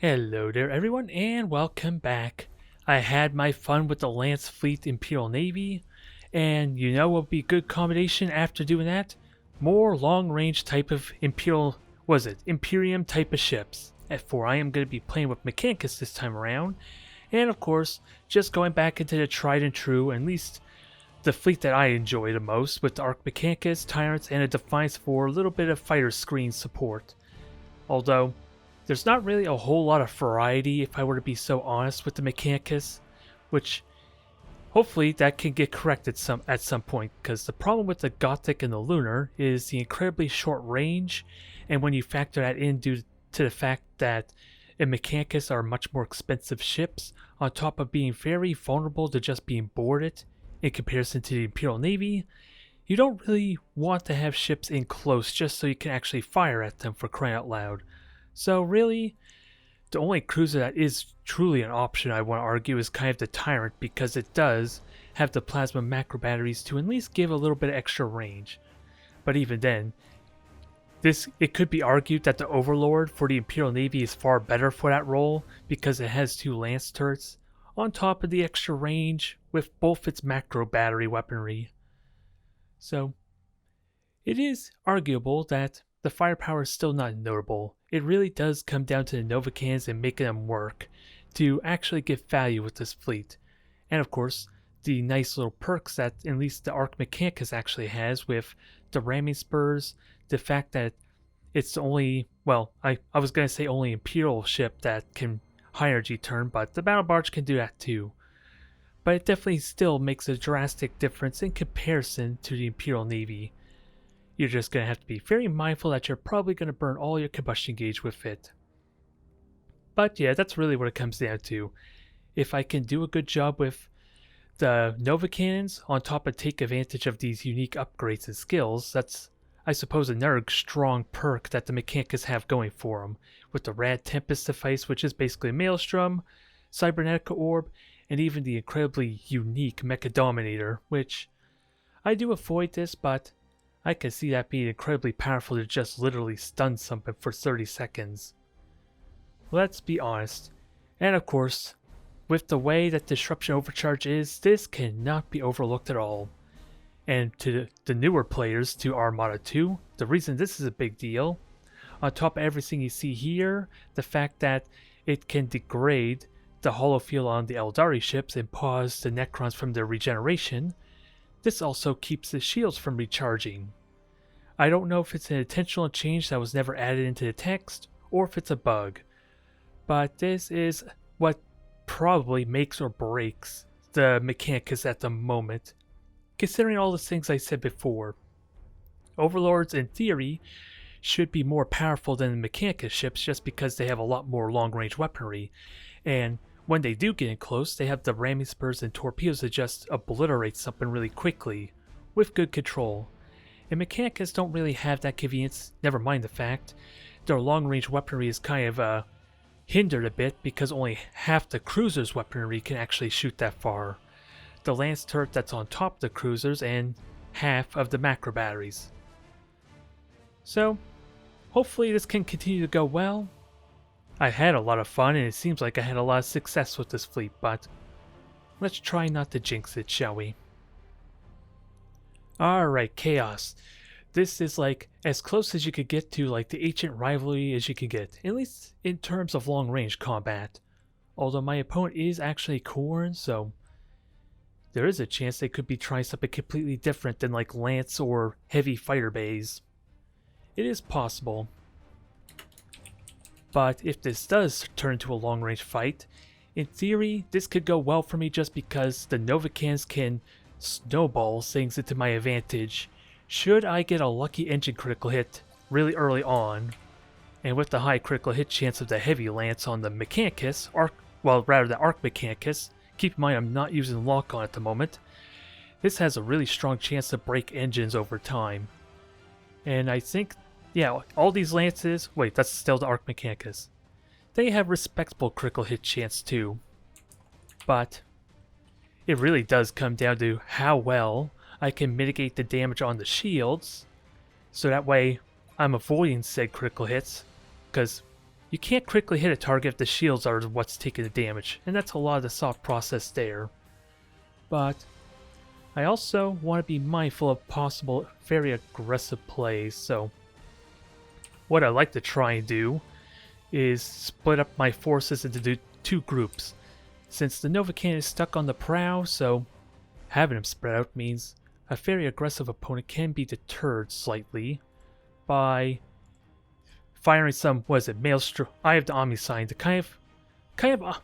Hello there everyone and welcome back. I had my fun with the Lance Fleet Imperial Navy, and you know what would be a good combination after doing that? More long-range type of Imperium type of ships. For I am going to be playing with Mechanicus this time around, and of course, just going back into the tried and true, at least the fleet that I enjoy the most, with the Arch Mechanicus, Tyrants, and a Defiance for a little bit of fighter screen support. Although, there's not really a whole lot of variety, if I were to be so honest, with the Mechanicus, which hopefully that can get corrected at some point, because the problem with the Gothic and the Lunar is the incredibly short range, and when you factor that in due to the fact that Mechanicus are much more expensive ships, on top of being very vulnerable to just being boarded in comparison to the Imperial Navy, you don't really want to have ships in close just so you can actually fire at them, for crying out loud. So really, the only cruiser that is truly an option, I want to argue, is kind of the Tyrant, because it does have the plasma macro batteries to at least give a little bit of extra range. But even then, it could be argued that the Overlord for the Imperial Navy is far better for that role, because it has two lance turrets on top of the extra range with both its macro battery weaponry. So it is arguable that the firepower is still not notable. It really does come down to the Nova cannons and making them work to actually get value with this fleet. And of course, the nice little perks that at least the Arch Mechanicus actually has with the ramming spurs, the fact that it's the only, well, I was going to say only Imperial ship that can high energy turn, but the Battle Barge can do that too. But it definitely still makes a drastic difference in comparison to the Imperial Navy. You're just going to have to be very mindful that you're probably going to burn all your combustion gauge with it. But yeah, that's really what it comes down to. If I can do a good job with the Nova cannons, on top of take advantage of these unique upgrades and skills, that's, I suppose, another strong perk that the Mechanicus have going for them, with the Rad Tempest device, which is basically a Maelstrom, Cybernetica Orb, and even the incredibly unique Mecha Dominator, which I do avoid this, but I can see that being incredibly powerful to just literally stun something for 30 seconds. Let's be honest. And of course, with the way that Disruption Overcharge is, this cannot be overlooked at all. And to the newer players to Armada 2, the reason this is a big deal, on top of everything you see here, the fact that it can degrade the holofield on the Eldari ships and pause the Necrons from their regeneration, this also keeps the shields from recharging. I don't know if it's an intentional change that was never added into the text, or if it's a bug, but this is what probably makes or breaks the Mechanicus at the moment, considering all the things I said before. Overlords, in theory, should be more powerful than the Mechanicus ships just because they have a lot more long-range weaponry, and when they do get in close, they have the ramming spurs and torpedoes that just obliterate something really quickly, with good control. And Mechanicus don't really have that convenience, never mind the fact their long-range weaponry is kind of hindered a bit because only half the cruiser's weaponry can actually shoot that far. The lance turret that's on top of the cruisers and half of the macro batteries. So, hopefully this can continue to go well. I had a lot of fun and it seems like I had a lot of success with this fleet, but let's try not to jinx it, shall we? Alright, Chaos. This is like as close as you could get to like the ancient rivalry as you could get, at least in terms of long range combat. Although my opponent is actually Khorne, so there is a chance they could be trying something completely different than like Lance or heavy fighter bays. It is possible. But if this does turn into a long-range fight, in theory, this could go well for me just because the Nova cannons can snowball things into my advantage should I get a lucky engine critical hit really early on. And with the high critical hit chance of the heavy lance on the Mechanicus, the Arch Mechanicus, keep in mind I'm not using lock on at the moment, this has a really strong chance to break engines over time. And I think, yeah, all these lances, wait, that's still the Arch Mechanicus. They have respectable critical hit chance too. But it really does come down to how well I can mitigate the damage on the shields, so that way I'm avoiding said critical hits, because you can't quickly hit a target if the shields are what's taking the damage, and that's a lot of the thought process there. But I also want to be mindful of possible very aggressive plays, so what I like to try and do is split up my forces into two groups. Since the Nova Cannon is stuck on the prow, so having him spread out means a very aggressive opponent can be deterred slightly by firing some, Maelstrom. I have the Omnissiah to kind of,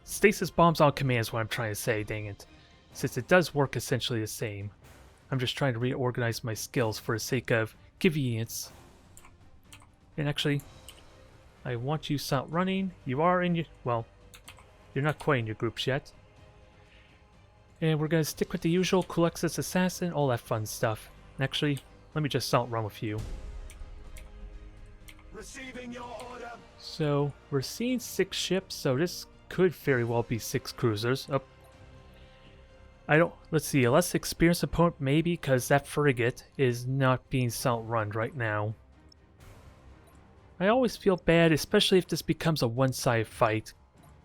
stasis bombs on command is what I'm trying to say, dang it. Since it does work essentially the same. I'm just trying to reorganize my skills for the sake of convenience. And actually, I want you to running. You are in your, well, you're not quite in your groups yet. And we're going to stick with the usual Kulexus Assassin, all that fun stuff. And actually, let me just run with you. Receiving your order. So, we're seeing 6 ships, so this could very well be 6 cruisers. Oh. Let's see, a less experienced opponent maybe, because that frigate is not being run right now. I always feel bad, especially if this becomes a one-sided fight,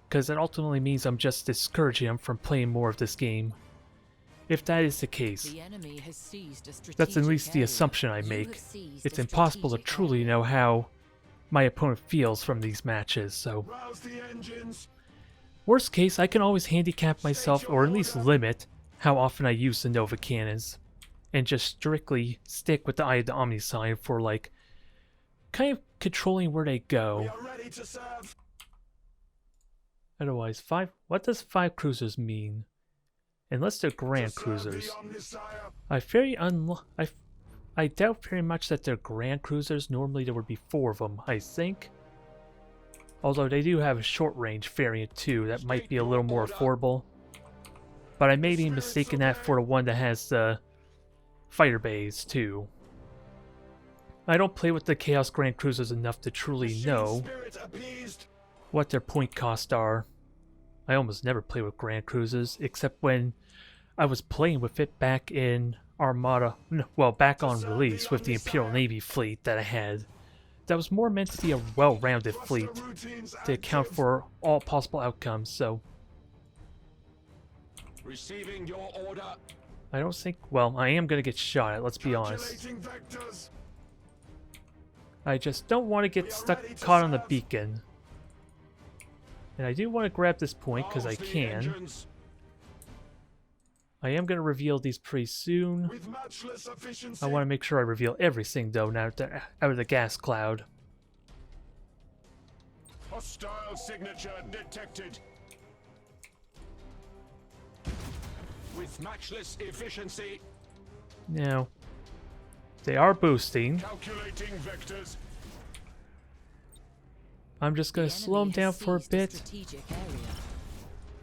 because that ultimately means I'm just discouraging him from playing more of this game. If that is the case, that's at least the assumption I make. It's impossible to truly know how my opponent feels from these matches, so worst case, I can always handicap myself, or at least limit how often I use the Nova Cannons, and just strictly stick with the Eye of the Omnissiah for like kind of controlling where they go. Otherwise, what does 5 cruisers mean? Unless they're grand cruisers. I doubt very much that they're grand cruisers. Normally there would be 4 of them, I think. Although they do have a short range variant too, that might be a little more affordable. But I may be mistaken that for the one that has the fighter bays too. I don't play with the Chaos Grand Cruisers enough to truly know what their point costs are. I almost never play with Grand Cruisers, except when I was playing with it back in Armada, well, back on release with the Imperial Navy fleet that I had. That was more meant to be a well-rounded fleet to account for all possible outcomes, so receiving your order. I don't think, well, I am going to get shot at, let's be honest. I just don't want to get caught on the beacon. And I do want to grab this point because I can. I am going to reveal these pretty soon. I want to make sure I reveal everything though now that they're out of the gas cloud. Hostile signature detected. With matchless efficiency. Now, they are boosting. Calculating vectors. I'm just going to slow them down for a bit.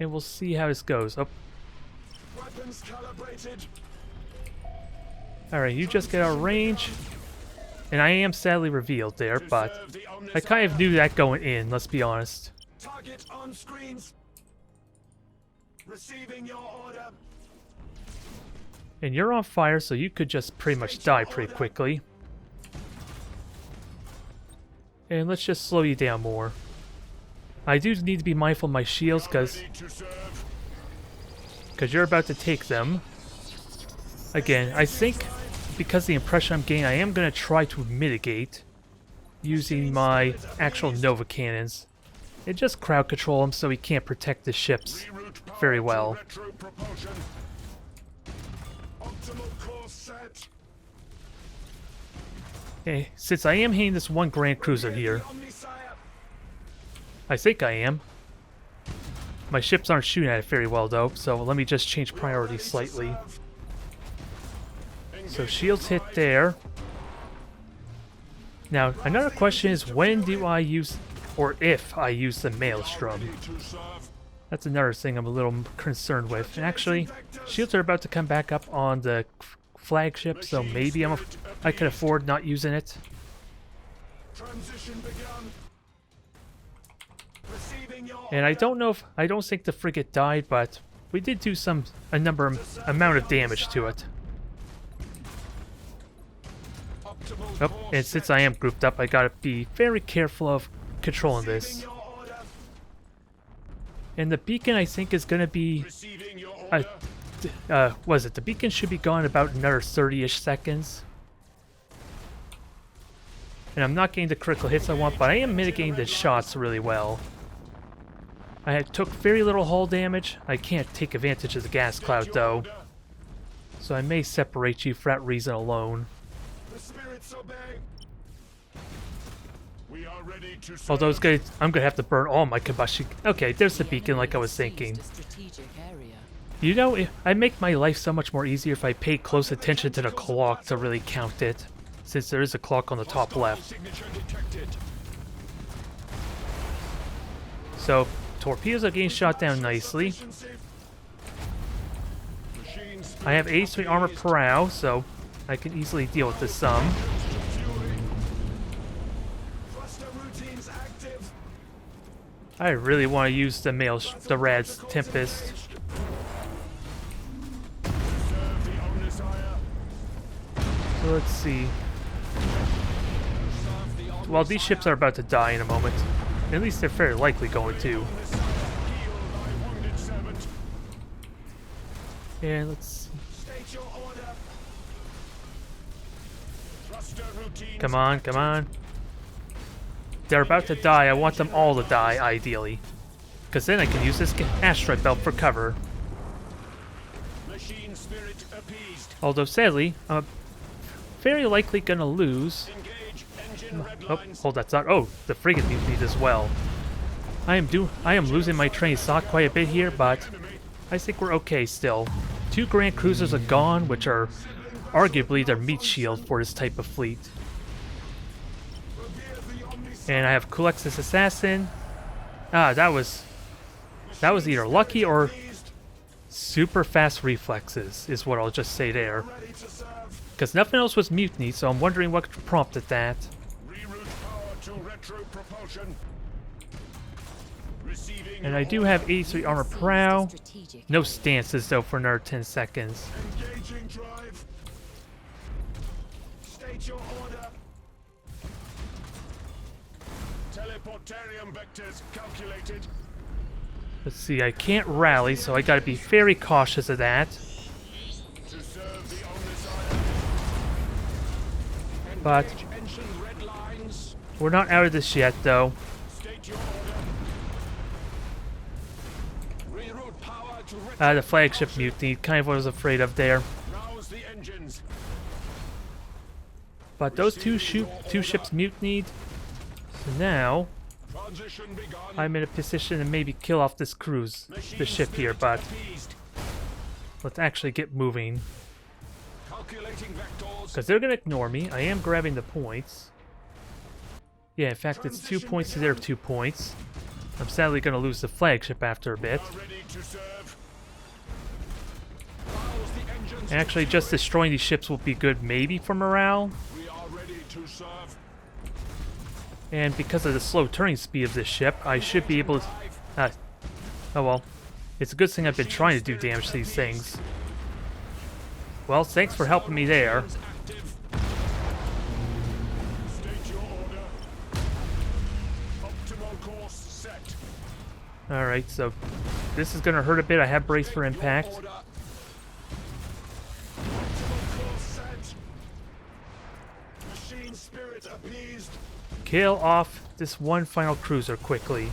And we'll see how this goes. Oh. Weapons calibrated. Alright, you just get our range. And I am sadly revealed there, but I kind of knew that going in, let's be honest. Target on screens. Receiving your order. And you're on fire, so you could just pretty much die pretty quickly. And let's just slow you down more. I do need to be mindful of my shields, because you're about to take them. Again, I think because the impression I'm getting, I am going to try to mitigate using my actual Nova Cannons. And just crowd control them so he can't protect the ships very well. Okay, since I am hitting this one Grand Cruiser here, I think I am. My ships aren't shooting at it very well though, so let me just change priority slightly. So shields hit there. Now, another question is when do I use, or if I use the Maelstrom? That's another thing I'm a little concerned with. And actually, shields are about to come back up on the flagship, so maybe I can afford not using it. And I don't know if, I don't think the frigate died, but we did do amount of damage to it. Oh, and since I am grouped up, I gotta be very careful of controlling this. Your order. And the beacon, I think, is gonna be... Receiving your order. was it? The beacon should be gone about another 30-ish seconds. And I'm not getting the critical hits I want, but I am mitigating the shots really well. I took very little hull damage. I can't take advantage of the gas cloud, though. So I may separate you for that reason alone. The spirits obey. We are ready to serve. Although I'm gonna have to burn all my combustion. Okay, there's the beacon like I was thinking. You know, I make my life so much more easier if I pay close attention to the clock to really count it, since there is a clock on the top left. Signature detected. So, torpedoes are getting shot down nicely. Efficiency. Machines. I have 83 armor per hour, so I can easily deal with this some. Fury. Thruster routines active. I really want to use the Rad's Tempest. Serve the Omnissiah. So let's see. Well, these ships are about to die in a moment. At least they're very likely going to. Heal thy wounded servant. And let's see. State your order. Thruster routines. Come on, come on. They're about to die. I want them all to die, ideally. Because then I can use this asteroid belt for cover. Machine spirit appeased. Although, sadly, I'm very likely going to lose. Engage engine red Oh, lines. hold that thought. Oh, the frigate mutinied as well. I am losing my train stock quite a bit here, but I think we're okay still. 2 Grand Cruisers are gone, which are arguably their meat shield for this type of fleet. Revere the Omnissiah. And I have Kulex's Assassin. Ah, that was either lucky or super fast reflexes, is what I'll just say there. Ready to serve. Because nothing else was mutiny, so I'm wondering what prompted that. Reroute power to retro propulsion. Receiving And your I do order. have 83 armor per hour. No stances though for another 10 seconds. Engaging drive. State your order. Teleportarium vectors calculated. Let's see, I can't rally, so I gotta be very cautious of that. To serve the Omnissiah. But Engage engine red lines. we're not out of this yet, though. State your order. Reroute power to retro. The flagship mutiny, kind of what I was afraid of there. Rouse the engines. But those two ships mutinied. So now Transition begun. I'm in a position to maybe kill off this the ship here, but Appeased. let's actually get moving. Calculating vectors. Because they're gonna ignore me. I am grabbing the points. Yeah, in fact, it's 2 points to their 2 points. I'm sadly gonna lose the flagship after a bit. Are ready to serve. Rouse the engines. And actually, just destroying these ships will be good maybe for morale. We are ready to serve. And because of the slow turning speed of this ship, I should be able to... oh well. It's a good thing I've been trying to do damage to these things. Well, thanks for helping me there. Active. State your order. Optimal course set. Alright, so this is going to hurt a bit. I have brace for State your impact. order. Optimal course set. Machine spirit appeased. Kill off this one final cruiser quickly.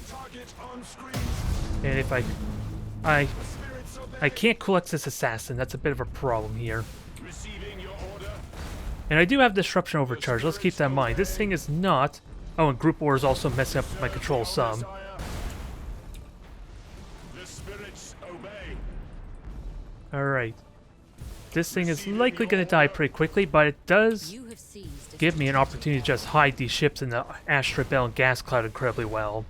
Target on screen. And if I Spirits obey. I can't collect this assassin, that's a bit of a problem here. Receiving your order. And I do have disruption overcharge, let's keep that in mind. This thing is not... Oh, and group war is also messing up with my control some. Messiah. The spirits obey. Alright. This thing is likely going to die pretty quickly, but it does give me an opportunity to just hide these ships in the asteroid belt and gas cloud incredibly well.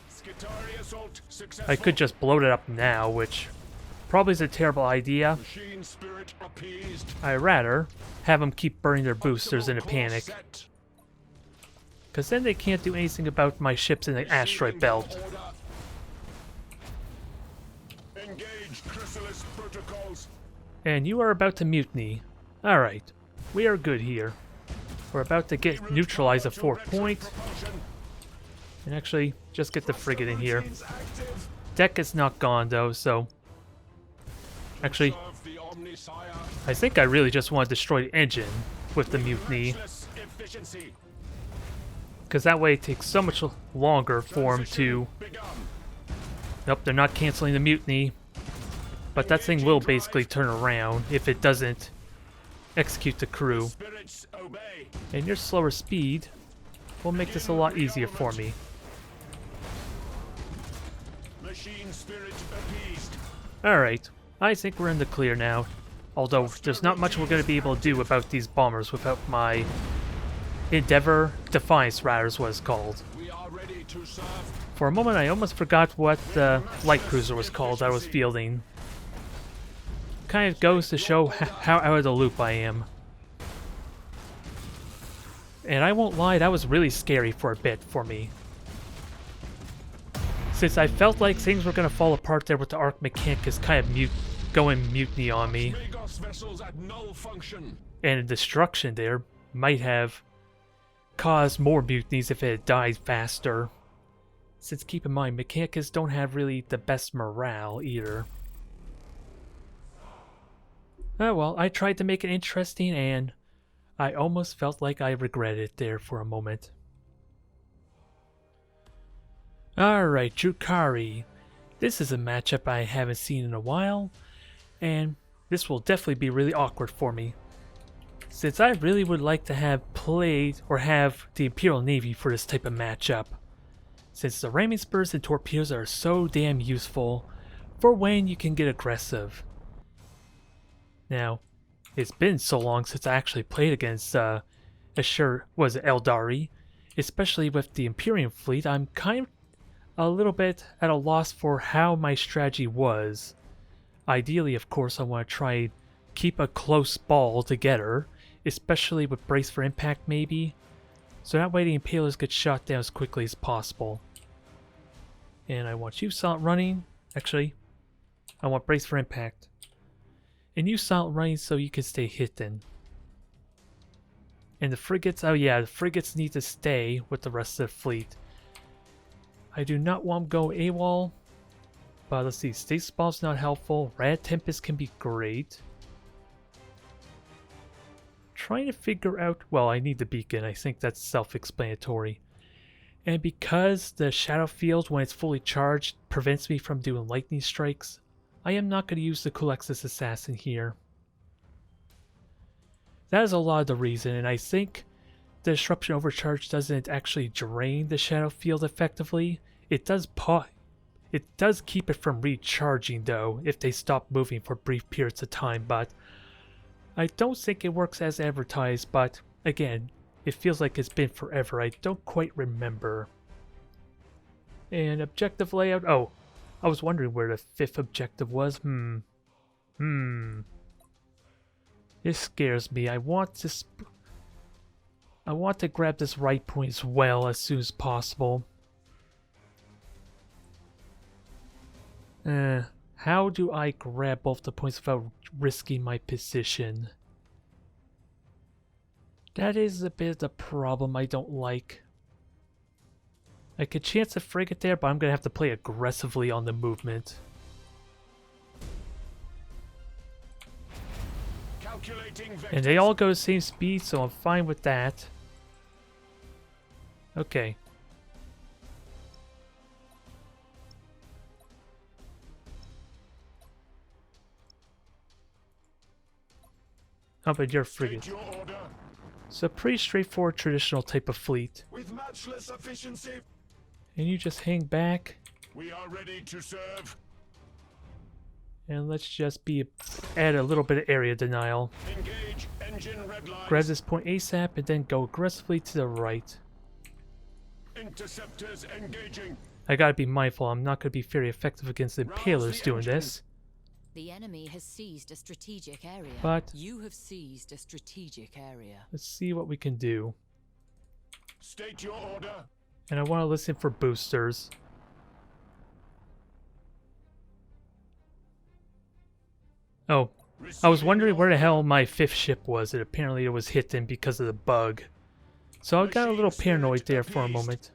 Skitari assault successful. I could just blow it up now, which probably is a terrible idea. Machine spirit appeased. I'd rather have them keep burning their boosters in a Optimal course panic, set. because then they can't do anything about my ships in the asteroid Receiving belt. your order. Engage chrysalis protocols. And you are about to mutiny. Alright. we are good here. We're about to get neutralize a 4-point. And actually, just get the frigate in here. Deck is not gone though, so... Actually, I think I really just want to destroy the engine with the mutiny. Because that way it takes so much longer for them to... Nope, they're not canceling the mutiny. But that thing will basically turn around if it doesn't execute the crew. And your slower speed will make this a lot easier for me. Alright, I think we're in the clear now. Although, there's not much we're going to be able to do about these bombers without my Endeavor Defiance, rather, is what it's called. For a moment, I almost forgot what the light cruiser was called I was fielding. Kind of goes to show how out of the loop I am. And I won't lie, that was really scary for a bit for me. Since I felt like things were going to fall apart there with the Arc Mechanicus kind of going mutiny on me. And the destruction there might have caused more mutinies if it had died faster. Since keep in mind, Mechanicus don't have really the best morale either. Oh well, I tried to make it interesting and I almost felt like I regretted it there for a moment. Alright, Drukhari. This is a matchup I haven't seen in a while, and this will definitely be really awkward for me. Since I really would like to have played or have the Imperial Navy for this type of matchup. Since the ramming spurs and torpedoes are so damn useful for when you can get aggressive. Now, it's been so long since I actually played against Eldari, especially with the Imperial fleet. I'm kind of a little bit at a loss for how my strategy was. Ideally, of course, I want to try keep a close ball together, especially with brace for impact maybe, so that way the Impalers get shot down as quickly as possible. And I want you silent running. Actually, I want brace for impact. And you silent running so you can stay hidden. And the frigates, oh yeah, the frigates need to stay with the rest of the fleet. I do not want to go AWOL, but let's see, State Spawn's not helpful, Rad Tempest can be great. Trying to figure out, well, I need the beacon, I think that's self-explanatory. And because the Shadow Field, when it's fully charged, prevents me from doing lightning strikes, I am not going to use the Culexus Assassin here. That is a lot of the reason, and I think the Disruption Overcharge doesn't actually drain the Shadow Field effectively. It does keep it from recharging though, if they stop moving for brief periods of time, but I don't think it works as advertised, but again, it feels like it's been forever. I don't quite remember. And objective layout, oh, I was wondering where the 5th objective was. This scares me. I want to grab this right point as well as soon as possible. How do I grab both the points without risking my position? That is a bit of the problem I don't like. I could chance a frigate there, but I'm going to have to play aggressively on the movement. And they all go the same speed, so I'm fine with that. Okay. How about your frigate? It's a pretty straightforward traditional type of fleet. With matchless efficiency. And you just hang back. We are ready to serve. And let's just add a little bit of area denial. Engage engine red lines. Grab this point ASAP and then go aggressively to the right. Interceptors engaging. I gotta be mindful, I'm not gonna be very effective against the Impalers doing this. The enemy has seized a strategic area. But you have seized a strategic area. Let's see what we can do. State your order. And I want to listen for boosters. Oh, I was wondering where the hell my 5th ship was, and apparently it was hidden because of the bug. So I got a little paranoid there for a moment.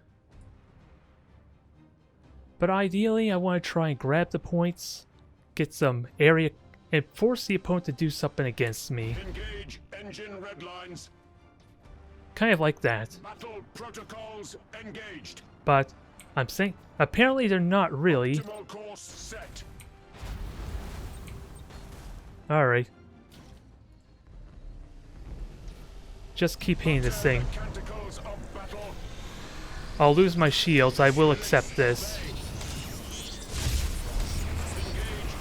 But ideally, I want to try and grab the points, get some area, and force the opponent to do something against me. Engage engine red lines. Kind of like that. Battle protocols engaged. But I'm saying, apparently they're not really. Optimal course set. Alright. Just keep hitting this thing. Canticles of battle. I'll lose my shields, I will accept this.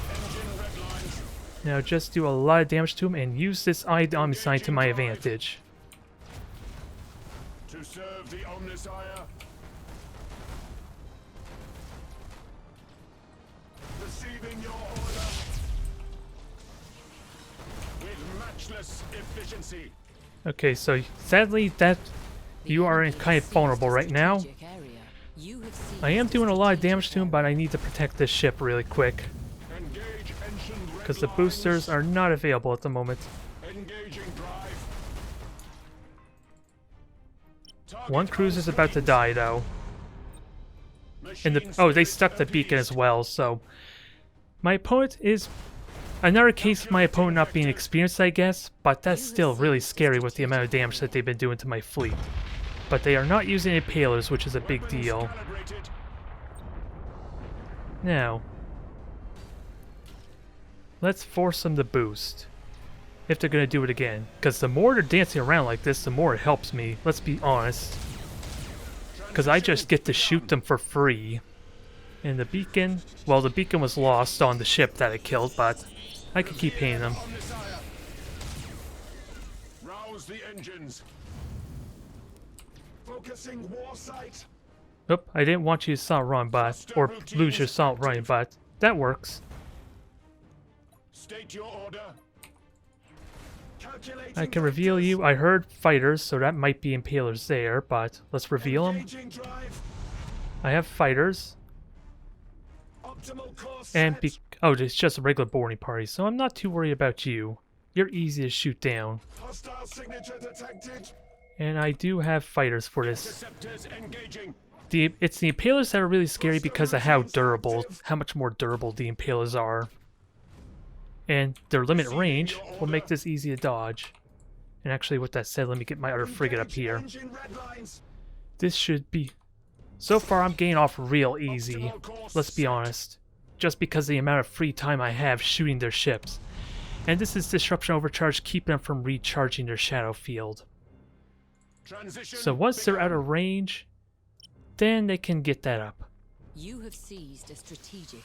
Engine red lines. Now just do a lot of damage to him and use this Omnissiah to my advantage. To serve the Omnissiah. Receiving your order. With matchless efficiency. Okay, so sadly that you are kind of vulnerable right now. Strategic area. You have seized I am doing a lot of strategic damage to him, but I need to protect this ship really quick. Engage engine red Because the lines. boosters are not available at the moment. Engaging drive. One cruiser's about to die though. And the they stuck the beacon as well, so my opponent is another case of my opponent not being experienced, I guess, but that's still really scary with the amount of damage that they've been doing to my fleet. But they are not using impalers, which is a big deal. Calibrated. Now, let's force them to boost. If they're going to do it again. Because the more they're dancing around like this, the more it helps me. Let's be honest. Because I just get to shoot them for free. And the beacon... Well, the beacon was lost on the ship that I killed, but I can keep hitting them. Omnissiah. Rouse the engines. Focusing war sight. Oop, I didn't want you to start running, but... Or lose your salt running, but that works. State your order. I can reveal you. I heard fighters, so that might be impalers there, but let's reveal them. Engaging drive. I have fighters. Optimal course And set. oh, it's just a regular boarding party, so I'm not too worried about you. You're easy to shoot down. Hostile signature detected. And I do have fighters for this. Interceptors engaging. It's the impalers that are really scary because of how much more durable the impalers are. And their limit range will make this easy to dodge. And actually, with that said, let me get my other frigate up here. Engine red lines. This should be... So far, I'm getting off real easy. Let's be honest. Just because of the amount of free time I have shooting their ships. And this is Disruption Overcharge, keeping them from recharging their shadow field. Transition So once they're out of range, then they can get that up. You have seized a strategic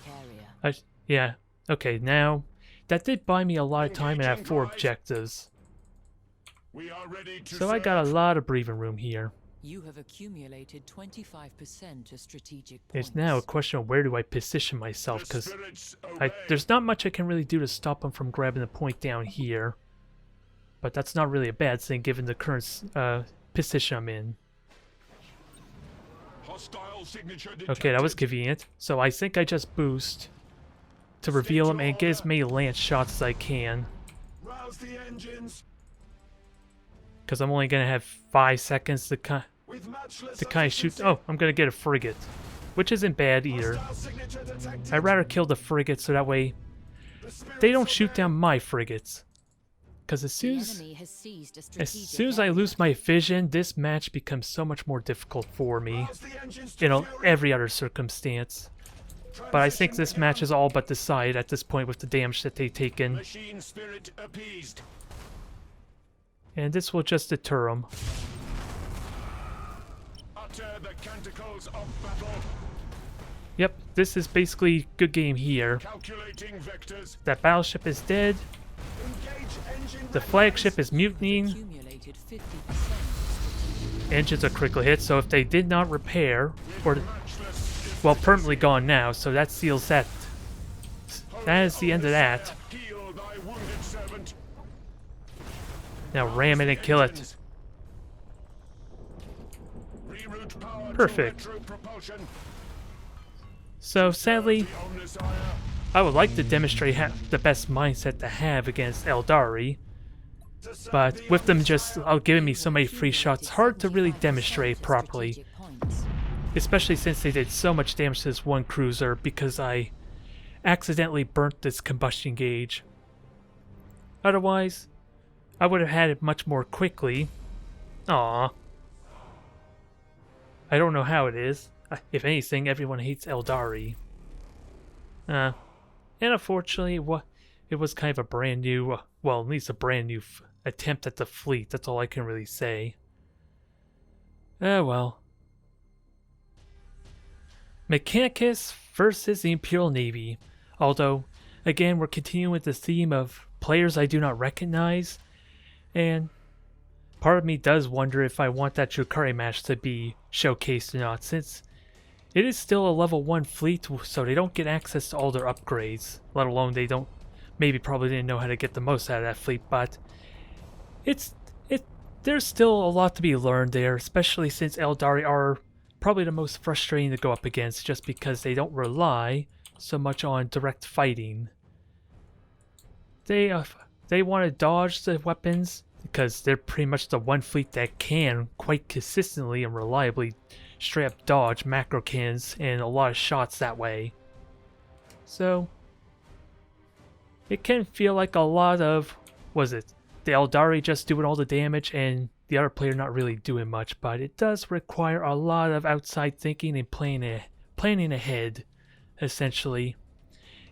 area. Yeah, okay, now... That did buy me a lot of time and I have 4 objectives. We are ready to So I got a lot of breathing room here. You have accumulated 25% of strategic points. It's now a question of where do I position myself, The because spirits obey. there's not much I can really do to stop them from grabbing the point down here. But that's not really a bad thing given the current position I'm in. Hostile signature Okay, that was detected. convenient. So I think I just boost to reveal them and get as many lance shots as I can. Rouse the engines. Because I'm only going to have 5 seconds to kind With matchless of shoot. efficiency. Oh, I'm going to get a frigate. Which isn't bad either. Hostile signature detected. I'd rather kill the frigate so that way The spirits they don't shoot obey. down my frigates. Because as The soon as, enemy has seized a as strategic soon as I area. lose my vision, this match becomes so much more difficult for me. Rouse the engines to In fury. every other circumstance. But I think this match is all but decided at this point with the damage that they've taken. Machine spirit appeased. And this will just deter them. Utter the canticles of battle. Yep, this is basically good game here. Calculating vectors. That battleship is dead. Engage engine The red flagship lines. is mutinying. Accumulated 50%. Engines are critical hit, so if they did not repair, or Matchless well, permanently gone now, so that seals that. That is the end of that. Heal thy wounded servant. Now ram it and kill it. Reroute power to Perfect. retro propulsion. So sadly, The Omnissiah. I would like to demonstrate the best mindset to have against Eldari, but with them just giving me so many free shots, hard to really demonstrate properly. Especially since they did so much damage to this one cruiser because I accidentally burnt this combustion gauge. Otherwise, I would have had it much more quickly. Aww. I don't know how it is. If anything, everyone hates Eldari. And unfortunately, it was kind of a brand new, well, at least a brand new attempt at the fleet. That's all I can really say. Well. Mechanicus versus the Imperial Navy. Although, again, we're continuing with the theme of players I do not recognize. And part of me does wonder if I want that Drukhari match to be showcased or not, since it is still a level 1 fleet, so they don't get access to all their upgrades, let alone they don't, probably didn't know how to get the most out of that fleet, but there's still a lot to be learned there, especially since Eldari are probably the most frustrating to go up against, just because they don't rely so much on direct fighting. They want to dodge the weapons, because they're pretty much the one fleet that can quite consistently and reliably straight up dodge macro cannons and a lot of shots that way. So it can feel like a lot of, the Eldari just doing all the damage and the other player not really doing much, but it does require a lot of outside thinking and planning ahead, essentially.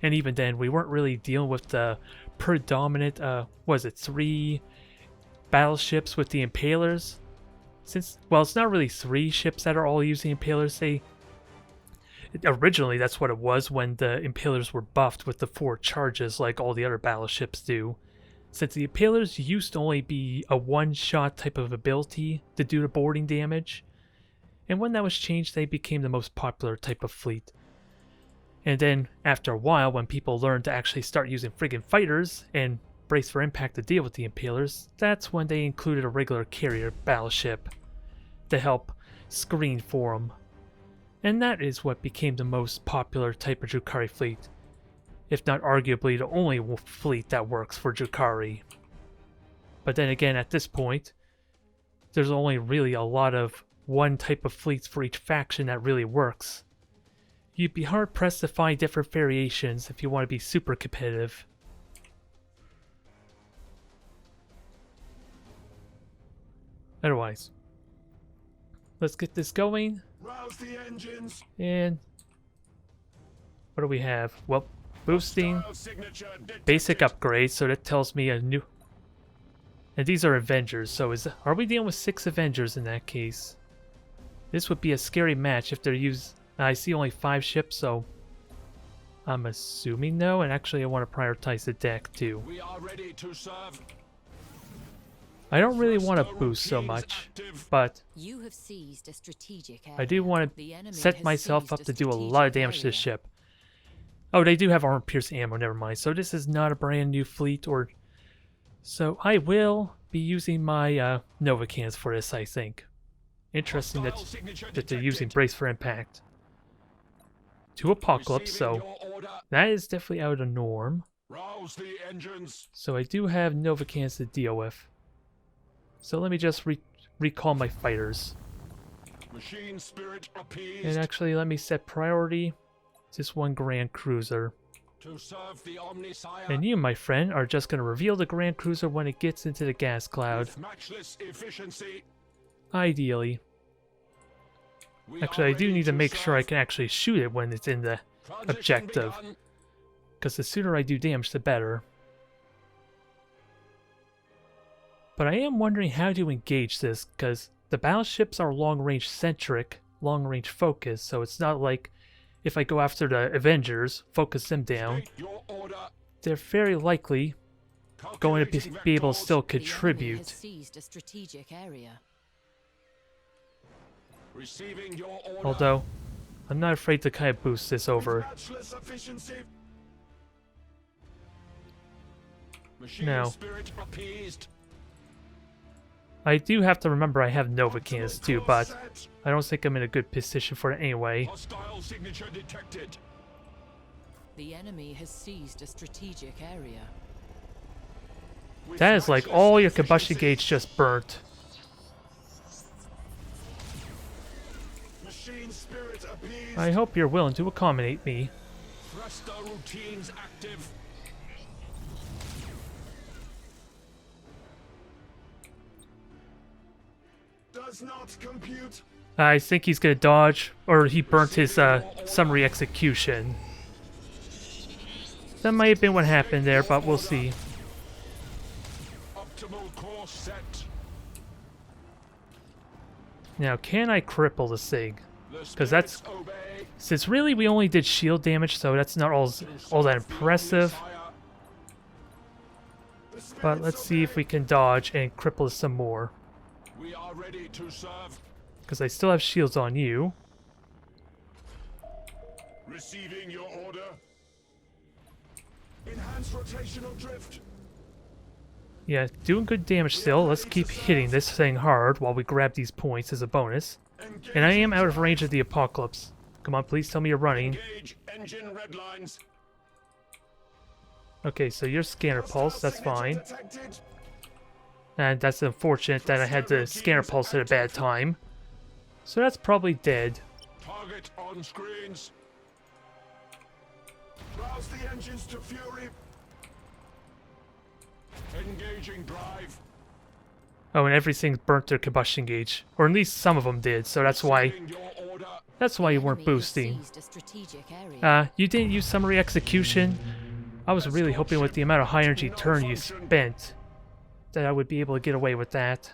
And even then, we weren't really dealing with the predominant, 3 battleships with the Impalers. Since, well, it's not really 3 ships that are all using Impalers. Originally, that's what it was when the Impalers were buffed with the 4 charges like all the other battleships do. Since the Impalers used to only be a one-shot type of ability to do the boarding damage, and when that was changed, they became the most popular type of fleet. And then, after a while, when people learned to actually start using friggin' fighters and brace for impact to deal with the Impalers, that's when they included a regular carrier battleship to help screen for them. And that is what became the most popular type of Drukhari fleet, if not arguably the only fleet that works for Drukhari. But then again, at this point, there's only really a lot of one type of fleets for each faction that really works. You'd be hard-pressed to find different variations if you want to be super competitive. Otherwise, let's get this going. Rouse the engines. And what do we have? Well, boosting basic upgrades, so that tells me a new. And these are Avengers, so are we dealing with 6 Avengers in that case? This would be a scary match if they're used. I see only 5 ships, so I'm assuming no. And actually, I want to prioritize the deck too. We are ready to serve. I don't really want to boost so much, but You have seized a strategic area. I do want The to enemy set has myself seized up a to do a strategic lot of damage to this area. ship. Oh, they do have armor-piercing ammo, never mind. So this is not a brand new fleet, so I will be using my Nova cannons for this, I think. Interesting that they're using Brace for Impact. 2 Apocalypse, so that is definitely out of the norm. Rouse the engines. So I do have Nova cannons to deal with. So let me just recall my fighters. Machine spirit appeased. And actually, let me set priority. Just 1 Grand Cruiser. To serve the Omnissiah. And you, my friend, are just going to reveal the Grand Cruiser when it gets into the gas cloud. With matchless efficiency. Ideally. We Actually, are I do ready need to make sure I serve. can actually shoot it when it's in the Transition objective. begun. Because the sooner I do damage, the better. But I am wondering how to engage this, because the battleships are long-range centric, long-range focused, so it's not like if I go after the Avengers, focus them down, State your order. they're very likely going to Calculating be able to vectors. still The enemy has contribute. seized a strategic area. Receiving your order. Although, I'm not afraid to kind of boost this With over. matchless efficiency. Machine Now. spirit appeased. I do have to remember I have Nova cannons too, but Set. I don't think I'm in a good position for it anyway. Hostile signature detected. The enemy has seized a strategic area. That is like all your combustion gauge just burnt. Machine spirit appeased. I hope you're willing to accommodate me. Thruster routines active. Does not compute. I think he's gonna dodge, or he burnt his summary execution. That might have been what happened there, but we'll see. Optimal course set. Now, can I cripple this thing? The Because that's, spirits obey. since really we only did shield damage, so that's not all that impressive. Omnissiah. But let's see if we can dodge and cripple this some more. We are ready to serve. Because I still have shields on you. Receiving your order. Enhanced rotational drift. Yeah, doing good damage still. Let's keep hitting this thing hard while we grab these points as a bonus. And I am out of range of the apocalypse. Come on, please tell me you're running. Engage engine red lines. Okay, so you're scanner pulse, that's Signature fine. detected. And that's unfortunate that I had the scanner pulse at a bad time. So that's probably dead. Target on screens. Rouse the engines to fury. Engaging drive. Oh, and everything's burnt their combustion gauge. Or at least some of them did, so that's why Receiving your order. you weren't Enemy has boosting. seized a strategic area. You didn't use summary execution. I was really hoping with the amount of high energy turn you spent that I would be able to get away with that.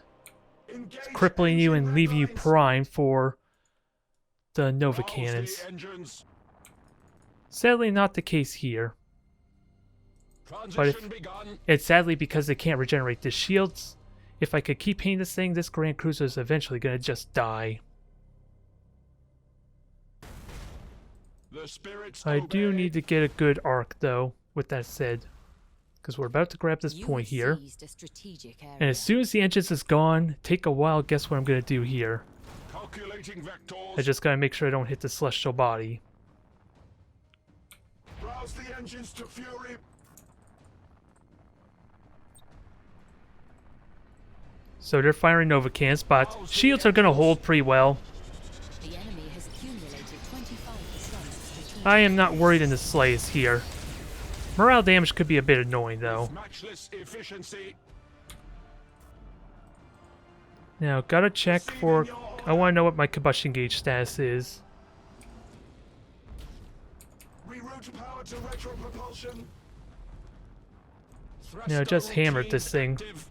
Engage Crippling you engine and leaving you red lines. primed for the Nova Rouse cannons. the engines. Sadly not the case here. Transition begun. It's sadly because they can't regenerate the shields. If I could keep hitting this thing, this Grand Cruiser is eventually going to just die. The spirits I do obey. need to get a good arc though, with that said. Because we're about to grab this You point have here. seized a strategic area. And as soon as the engines is gone, take a while, guess what I'm going to do here. Calculating vectors. I just got to make sure I don't hit the celestial body. Rouse the engines to fury. So they're firing Nova cannons, but shields are going to hold pretty well. The enemy has accumulated 25% strategic. I am not worried in the slightest here. Morale damage could be a bit annoying though. Matchless efficiency. Now, gotta check for... I want to know what my combustion gauge status is. Reroute power to retro propulsion. No, just hammered this thing. Active.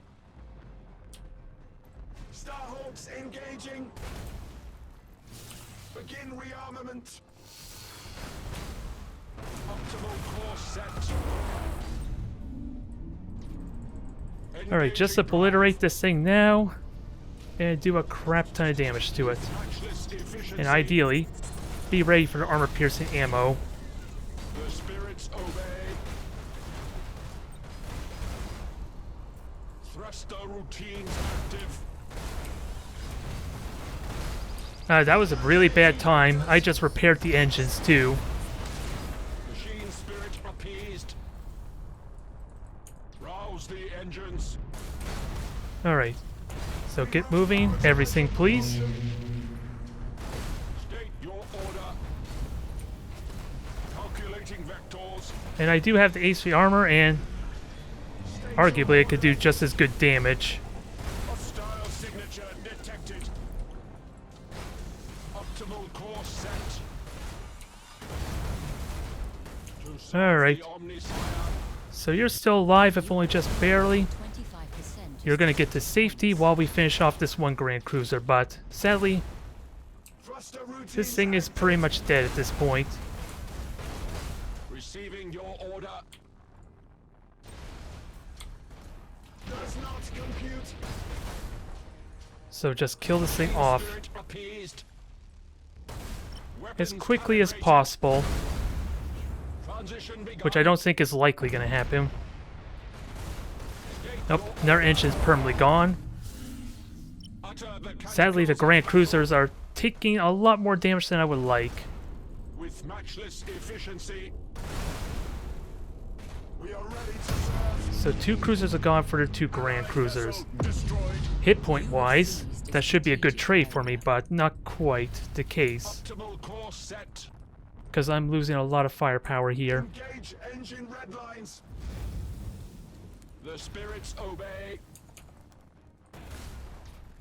Starhawks engaging. Begin rearmament. Optimal course set. Alright, just Engaging obliterate this thing now. And do a crap ton of damage to it. drive. Matchless efficiency. And ideally, be ready for the armor-piercing ammo. The spirits obey. Thruster routines active. That was a really bad time. I just repaired the engines too. Machine spirit appeased. Rouse the engines. Alright. So get moving. Everything, please. State your order. Calculating vectors. And I do have the AC armor, and arguably I could do just as good damage. Hostile signature detected. Optimal course set. To serve Alright. the Omnissiah. So you're still alive, if only just barely. 25% You're gonna get to safety while we finish off this one Grand Cruiser, but sadly, Thruster routines this thing is pretty much dead at this point. receiving your order. Does not compute. So just kill this thing off Spirit appeased. as Weapons quickly as calibrated. possible, Transition begun. which I don't think is likely gonna happen. Nope, their engine's permanently gone. Utter the Sadly, the Grand Cruisers are taking a lot more damage than I would like. with matchless efficiency. We are ready to serve. So 2 cruisers are gone for the 2 grand cruisers. Vessel destroyed. Hit point wise, that should be a good trade for me, but not quite the case. Optimal course set. Because I'm losing a lot of firepower here. Engage engine red lines. The spirits obey.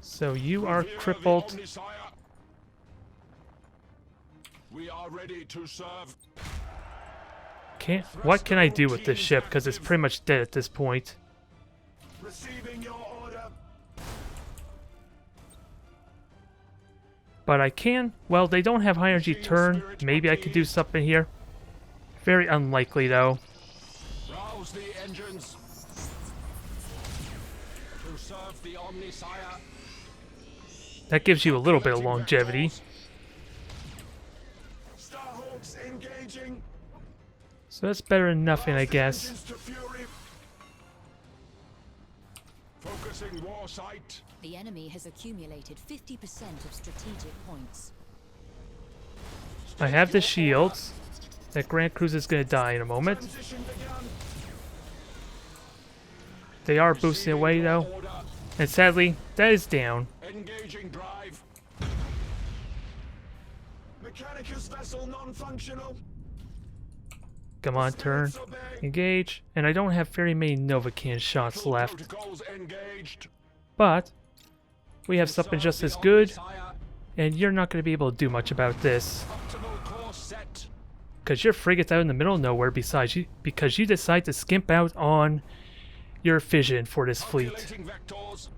So you are Revere the crippled. Omnissiah. We are ready to serve. What can I do with this ship? Because it's pretty much dead at this point. Receiving your order. But I can. Well, they don't have high energy turn. Maybe I could do something here. Very unlikely though. Rouse the engines. To serve the Omnissiah. That gives you a little bit of longevity. Starhawks engaging. So that's better than nothing, I guess. Engines to fury. Focusing war sight. The enemy has accumulated 50% of strategic points. I have the shields. That Grand Cruiser's gonna die in a moment. Transition begun. They are boosting away though. Order. And sadly, that is down. Engaging drive. Mechanicus vessel non-functional. Come on, turn. Spirits obey. Engage. And I don't have very many Novacan shots Battle left. protocols engaged. But we have something just Serve as the good. Omnissiah. And you're not going to be able to do much about this. Optimal course set. Because your frigate's out in the middle of nowhere besides you. Because you decide to skimp out on your fission for this fleet. Calculating vectors.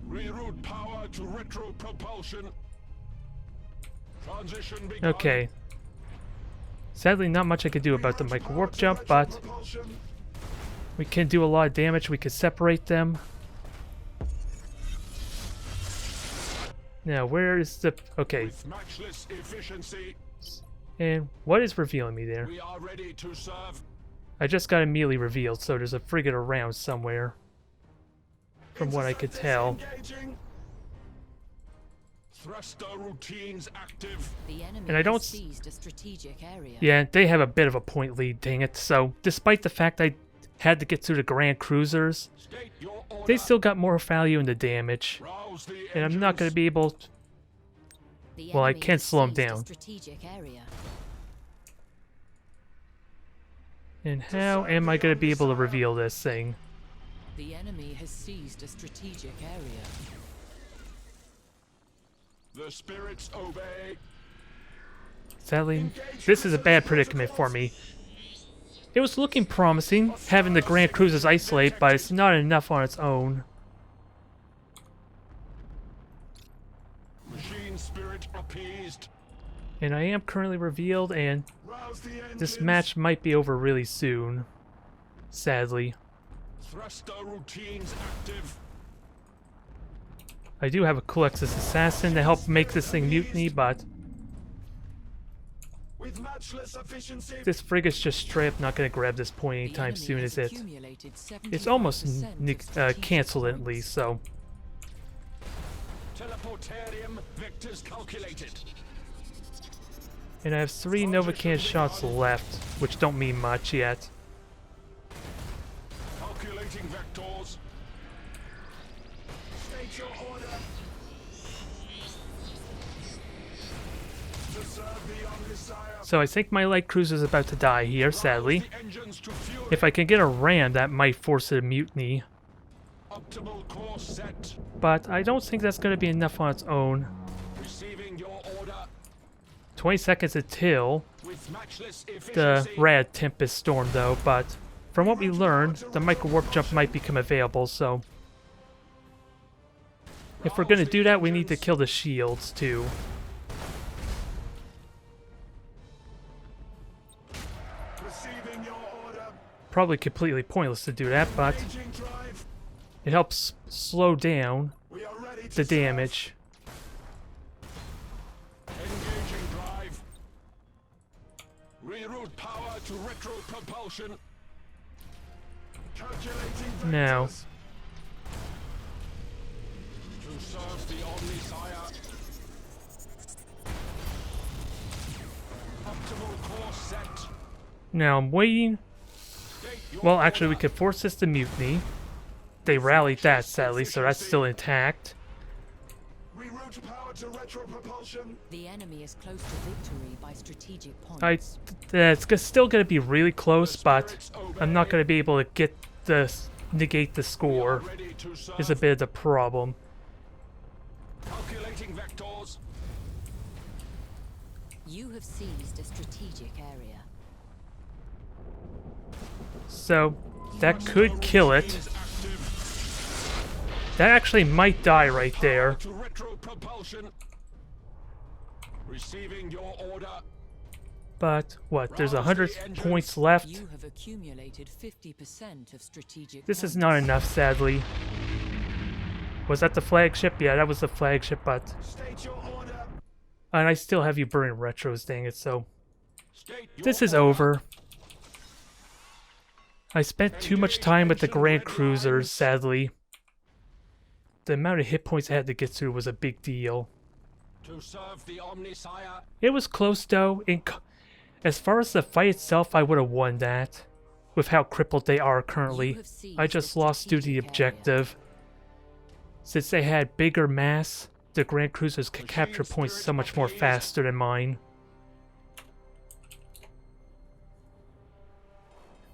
Reroute power to retro propulsion. Transition begun. Okay. Sadly, not much I could do about the micro warp jump, but Propulsion. we can do a lot of damage. We can separate them. Now, where is the... Okay, With matchless efficiency, and what is revealing me there? we are ready to serve. I just got immediately revealed, so there's a frigate around somewhere. From what I could tell. Engaging. Thruster routines active. The enemy And I don't has seized a strategic area. Yeah, they have a bit of a point lead, dang it. So, despite the fact I had to get through the Grand Cruisers, State your order. they still got more value in the damage. Rouse the And I'm not going to engines. be able to... The Well, I enemy can't has slow 'em seized a down. strategic area. And how am I going to be able to reveal this thing? The enemy has seized a strategic area. The spirits obey. Sadly, this is a bad predicament for me. It was looking promising, having the Grand Cruisers isolate, but it's not enough on its own. Machine spirit appeased. And I am currently revealed, and Rouse the engines. this match might be over really soon. Sadly. Thruster routines active. I do have a Colexus Assassin to help make this thing mutiny, but With matchless efficiency. this frigate's just straight up not going to grab this point The anytime enemy soon, has is it? accumulated It's almost 75% of strategic cancelled at points. least, so... Teleportarium vectors calculated. And I have 3 Novacan shots left, which don't mean much yet. Calculating vectors. State your order. To serve the Omnissiah. So I think my light cruiser's about to die here, sadly. Rouse the engines to fury. If I can get a ram, that might force it to mutiny. Optimal course set. But I don't think that's going to be enough on its own. Receiving your order. 20 seconds until With matchless the efficiency. Rad Tempest Storm, though, but from what we learned, the micro warp jump might become available, so... If we're going to do that, we need to kill the shields, too. Receiving your order. Probably completely pointless to do that, but Engaging drive. it helps slow down We are ready to the serve. damage. Engaging drive. Reroute power to retro propulsion. Calculating Now. vectors. To serve the Omnissiah. Optimal course set. Now I'm waiting. State your Well, actually, we order. could force this to mutiny. They rallied that, sadly, so that's still intact. Reroute power to retro-propulsion. The enemy is close to victory by strategic points. It's still going to be really close, but I'm not going to be able to get negate the score. Ready to serve. Is a bit of the problem. Calculating vectors. You have seized a strategic area. So that could kill it. Is active. That actually might die right there. To retro-propulsion. Receiving your order. But what? There's Rouse 100 the engines. points left. You have accumulated 50% of strategic This points. is not enough, sadly. Was that the flagship? Yeah, that was the flagship, but... State your order. And I still have you burning retros, dang it, so... State your This is order. over. I spent too much time with the Grand Cruisers, sadly. The amount of hit points I had to get through was a big deal. To serve the Omnissiah. It was close, though. As far as the fight itself, I would have won that. With how crippled they are currently. You have seized I just a lost due to the strategic area. objective. Since they had bigger mass, the Grand Cruisers could capture points so much more faster than mine.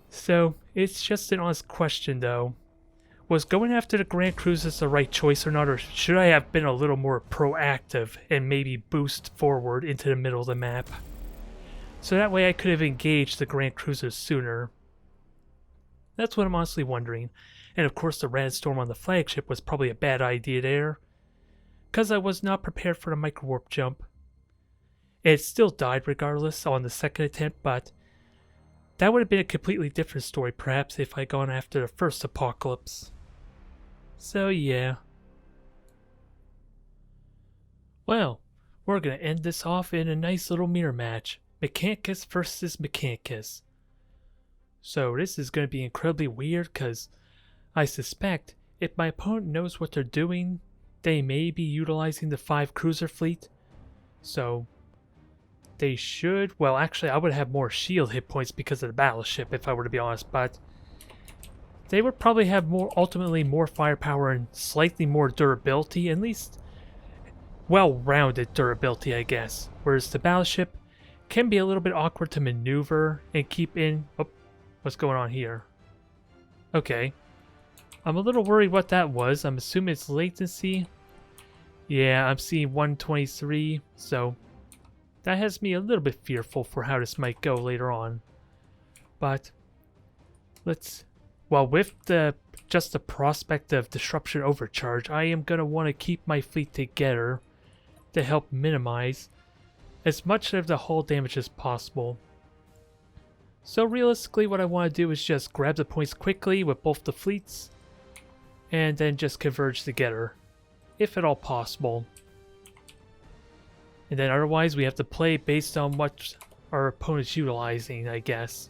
So, it's just an honest question though. Was going after the Grand Cruisers the right choice or not, or should I have been a little more proactive and maybe boost forward into the middle of the map? So that way I could have engaged the Grand Cruisers sooner. That's what I'm honestly wondering. And of course the Rad Storm on the flagship was probably a bad idea there, because I was not prepared for the micro-warp jump. It still died regardless on the second attempt, but that would have been a completely different story perhaps if I'd gone after the first apocalypse. So yeah. Well, we're going to end this off in a nice little mirror match. Mechanicus versus Mechanicus. So this is going to be incredibly weird because I suspect if my opponent knows what they're doing, they may be utilizing the 5 cruiser fleet. So they should, well actually I would have more shield hit points because of the battleship if I were to be honest, but they would probably have ultimately more firepower and slightly more durability, at least well-rounded durability I guess. Whereas the battleship can be a little bit awkward to maneuver and keep in. Oh, what's going on here? Okay. I'm a little worried what that was. I'm assuming it's latency. Yeah, I'm seeing 123, so that has me a little bit fearful for how this might go later on. But well, with just the prospect of disruption overcharge, I am going to want to keep my fleet together to help minimize as much of the hull damage as possible. So realistically what I want to do is just grab the points quickly with both the fleets and then just converge together, if at all possible. And then otherwise we have to play based on what our opponent's utilizing, I guess.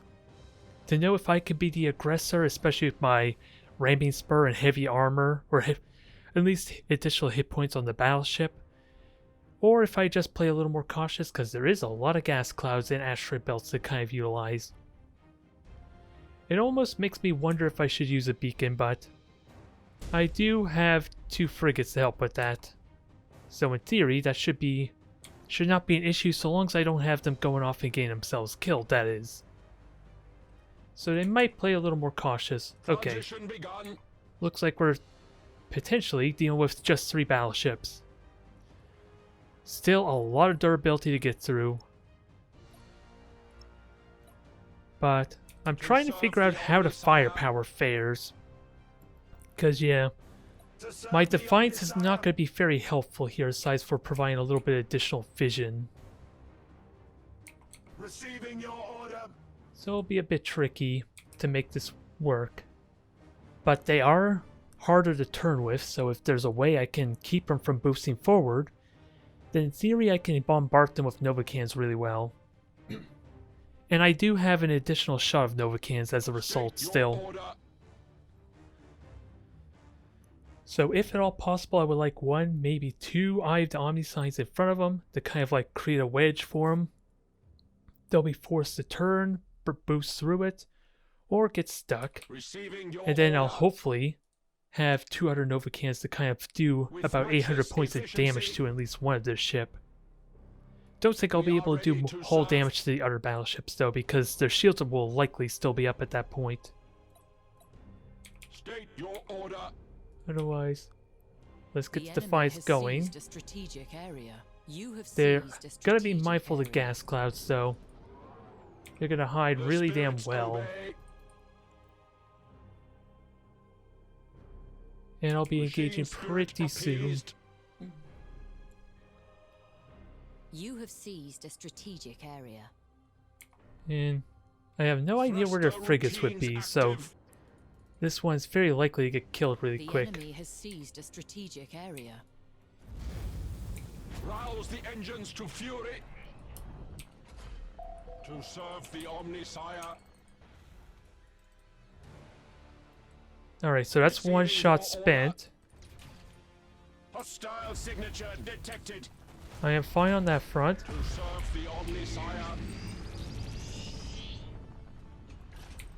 To know if I could be the aggressor, especially with my ramming spur and heavy armor, or at least additional hit points on the battleship. Or if I just play a little more cautious, because there is a lot of gas clouds and asteroid belts to kind of utilize. It almost makes me wonder if I should use a beacon, but I do have 2 frigates to help with that. So in theory, that should not be an issue so long as I don't have them going off and getting themselves killed, that is. So they might play a little more cautious. Okay, Transition begun. looks like we're potentially dealing with just 3 battleships. Still a lot of durability to get through. But I'm trying to figure out how the firepower fares. Because yeah, my Defiance is not going to be very helpful here aside for providing a little bit of additional vision. Receiving your order. So it'll be a bit tricky to make this work. But they are harder to turn with, so if there's a way I can keep them from boosting forward, then in theory I can bombard them with Novacans really well. And I do have an additional shot of Novacans as a result State your still. order. So if at all possible, I would like 1, maybe 2 Eye of the Omnissiahs in front of them to kind of like create a wedge for them. They'll be forced to turn, boost through it, or get stuck. Receiving your And then I'll order. hopefully have 2 other Nova cannons to kind of do With about 800 righteous points of damage efficiency. to at least one of their ship. Don't think I'll We be are able to do ready to hull serve. damage to the other battleships though, because their shields will likely still be up at that point. State your order. Otherwise, let's get The the enemy Defiance has going. seized a strategic area. You have They're seized a gonna be strategic mindful of the area. gas clouds though. They're gonna hide The really damn spirits well. obey. And I'll be Machine engaging spirit pretty soon. appeased. You have seized a strategic area. And I have no idea where their Thruster frigates would be, routines so active. this one's very likely to get killed really The quick. enemy has seized a strategic area. Rouse the engines to fury. To serve the Omnissiah. Alright, so that's one Receiving shot your spent. Hostile signature detected. I am fine on that front. To serve the Omnissiah.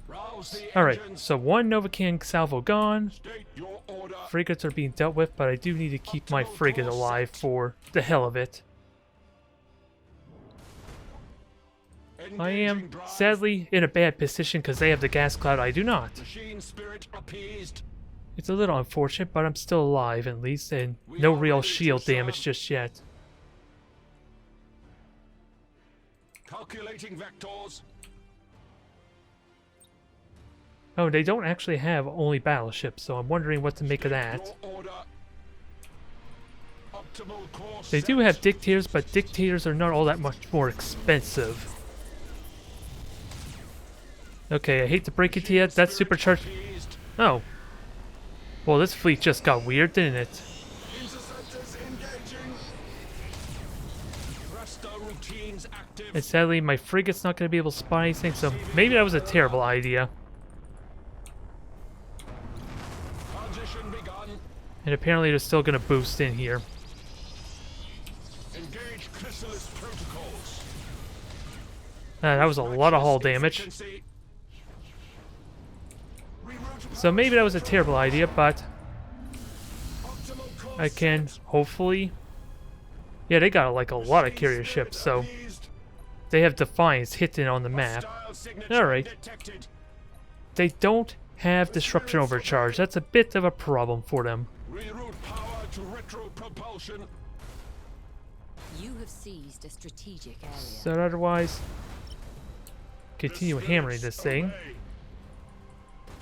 Rouse the Alright, engines. so one Nova Cannon salvo gone. State your order. Frigates are being dealt with, but I do need to keep my frigate alive for the hell of it. I Engaging am drive. sadly in a bad position because they have the gas cloud. I do not. Machine spirit appeased. It's a little unfortunate, but I'm still alive at least, and We no are real ready to shield damage serve. just yet. Calculating vectors. Oh, they don't actually have only battleships, so I'm wondering what to make of that. Your order. Optimal course They do set. have dictators, but dictators are not all that much more expensive. Okay, I hate to break it to you, Machine that's spirit supercharged. appeased. Oh. Well, this fleet just got weird, didn't it? Interceptors engaging. Thruster routines active. And sadly, my frigate's not going to be able to spot anything, so maybe that was a terrible idea. Transition begun. And apparently they're still going to boost in here. Engage chrysalis protocols. That was a lot of hull damage. Efficiency. So maybe that was a terrible idea, but Optimal course I can set. hopefully... Yeah, they got like a lot of carrier ships, so Appeased. they have Defiance hidden on the map. Hostile signature Alright. detected. They don't have Disruption Overcharge. That's a bit of a problem for them. Reroute power to retro propulsion. You have seized a strategic area. So otherwise, continue hammering this thing. Obey.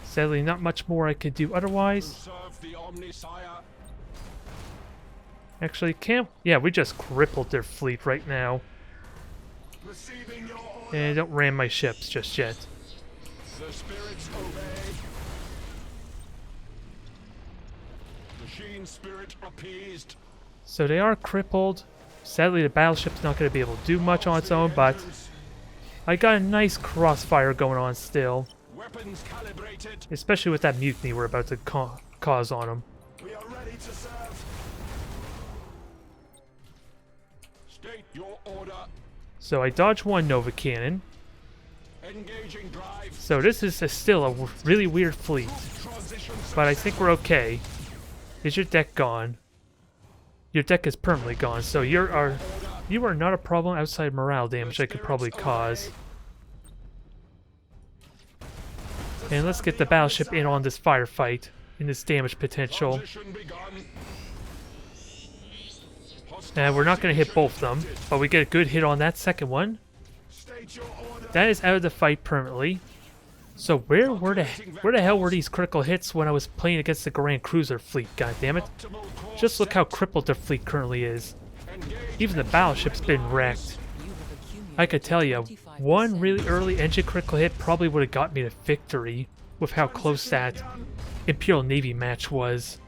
Sadly, not much more I could do To otherwise. serve the Omnissiah. Actually, can't... Yeah, we just crippled their fleet right now. Receiving your order. And I don't ram my ships just yet. The spirits obey. Machine spirit appeased. So they are crippled. Sadly, the battleship's not going to be able to do much on its own, but Engines. I got a nice crossfire going on still. Weapons calibrated. Especially with that mutiny we're about to cause on them. We are ready to serve. State your order. So I dodged one Nova Cannon. Engaging drive. So this is still a really weird fleet. Transition But I think we're okay. Is your deck gone? Your deck is permanently gone, so you are not a problem outside morale damage I could probably cause. And let's get the battleship in on this firefight, in this damage potential. Transition begun. And we're not going to hit both of them, but we get a good hit on that second one. State your order. That is out of the fight permanently. So where the hell were these critical hits when I was playing against the Grand Cruiser fleet, goddammit? Optimal course Just look how set. crippled their fleet currently is. Engage Even the engine battleship's red been lines. wrecked. You have accumulated I could tell you, 25% one really early engine critical hit probably would have got me to victory with how close that Imperial Navy match was.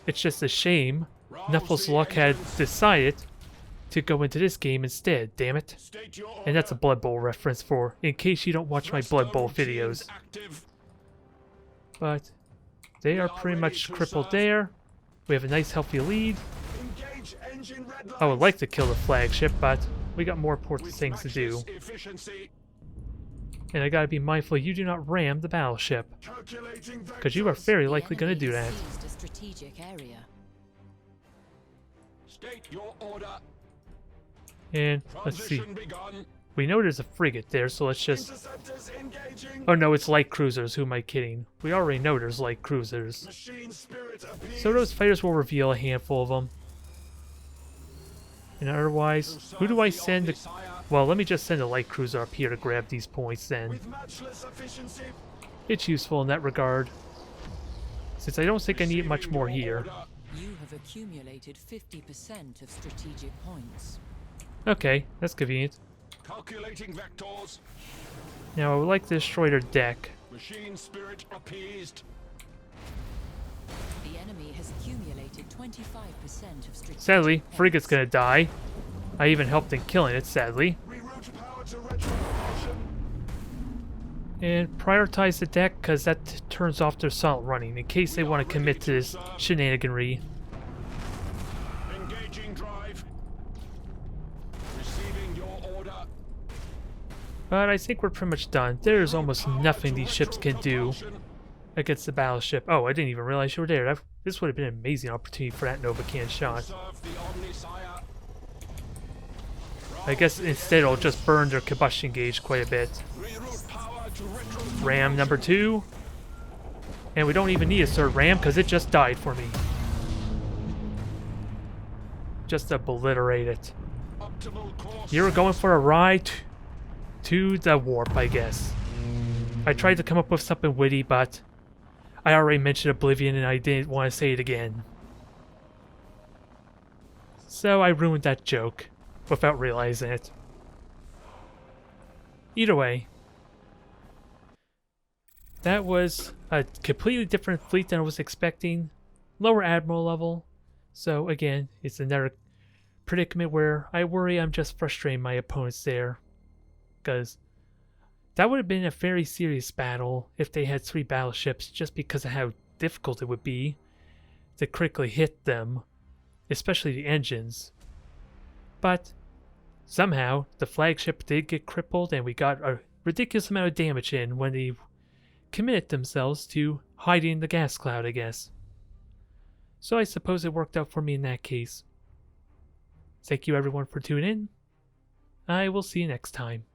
It's just a shame Knuffles Luck had decided to go into this game instead, damn it. State your And that's a order. Blood Bowl reference for, in case you don't watch my Blood Bowl Thruster videos. routines active. But they are pretty much crippled there. We have a nice healthy lead. Engage engine red I would lines. like to kill the flagship, but we got more important With things to do. matchless efficiency. And I gotta be mindful you do not ram the battleship, Calculating because you are vectors. very The likely gonna enemy do has that. seized a strategic area. State your order. And let's see. Transition begun. We know there's a frigate there, so let's just... Interceptors engaging. Oh no, it's light cruisers. Who am I kidding? We already know there's light cruisers. Machine spirit appears. So those fighters will reveal a handful of them. And otherwise, who do I send? Well, let me just send a light cruiser up here to grab these points then. With matchless efficiency. It's useful in that regard. Since I don't think I need much more here. You have accumulated 50% of strategic points. Okay, that's convenient. Calculating vectors. Now I would like to destroy their deck. Machine spirit appeased. The enemy has accumulated 25% of strategic Sadly, points. frigate's gonna die. I even helped in killing it, sadly. Reroute power to retro propulsion. And prioritize the deck, because that turns off their solid running, in case they want to commit to this shenaniganry. Engaging drive. Receiving your order. But I think we're pretty much done. There's almost Power nothing to these ships can do retro-propulsion. against the battleship. Oh, I didn't even realize you were there. This would have been an amazing opportunity for that Nova can shot. Serve the Omnissiah. I guess instead it'll just burn their combustion gauge quite a bit. Reroute power to retro Ram number 2. And we don't even need a third ram because it just died for me. Just obliterate it. optimal course. You're going for a ride to the warp, I guess. I tried to come up with something witty, but I already mentioned Oblivion and I didn't want to say it again. So I ruined that joke without realizing it. Either way, that was a completely different fleet than I was expecting. Lower admiral level. So again, it's another predicament where I worry I'm just frustrating my opponents there. Because that would have been a very serious battle if they had 3 battleships, just because of how difficult it would be to critically hit them, especially the engines. But somehow the flagship did get crippled and we got a ridiculous amount of damage in when they committed themselves to hiding in the gas cloud, I guess. So I suppose it worked out for me in that case. Thank you everyone for tuning in. I will see you next time.